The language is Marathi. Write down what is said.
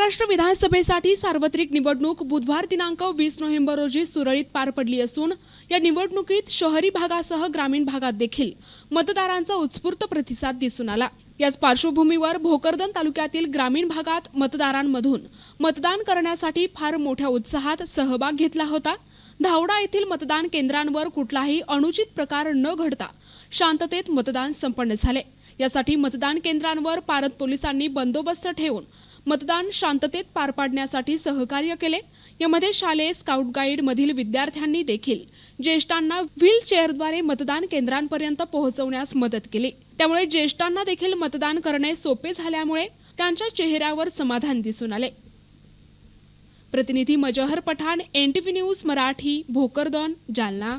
महाराष्ट्र विधानसभेसाठी सार्वत्रिक निवडणूक बुधवार दिनांक 20 नोव्हेंबर रोजी सुरळीत पार पडली असून या निवडणुकीत शहरी भागासह ग्रामीण भागात देखील मतदारांचा उत्स्फूर्त प्रतिसाद दिसून आला। याच पार्श्वभूमीवर भोकरदन तालुक्यातील ग्रामीण भागात मतदारांमधून मतदान करण्यासाठी फार मोठ्या उत्साहात सहभाग घेतला होता। धावडा येथील मतदान केंद्रांवर कुठलाही अनुचित प्रकार न घडता शांततेत मतदान संपन्न झाले। यासाठी मतदान केंद्रांवर पारद पोलिसांनी बंदोबस्त ठेवून मतदान शांततेत पार पाडण्यासाठी सहकार्य केले। यामध्ये शालेय स्काउट गाईड मधील विद्यार्थ्यांनी देखील ज्येष्ठांना व्हील चेअरद्वारे मतदान केंद्रांपर्यंत पोहोचवण्यास मदत केली। त्यामुळे ज्येष्ठांना देखील मतदान करणे सोपे झाल्यामुळे त्यांच्या चेहऱ्यावर समाधान दिसून आले। प्रतिनिधी मजहर पठाण, NTV न्यूज मराठी, भोकरदन, जालना।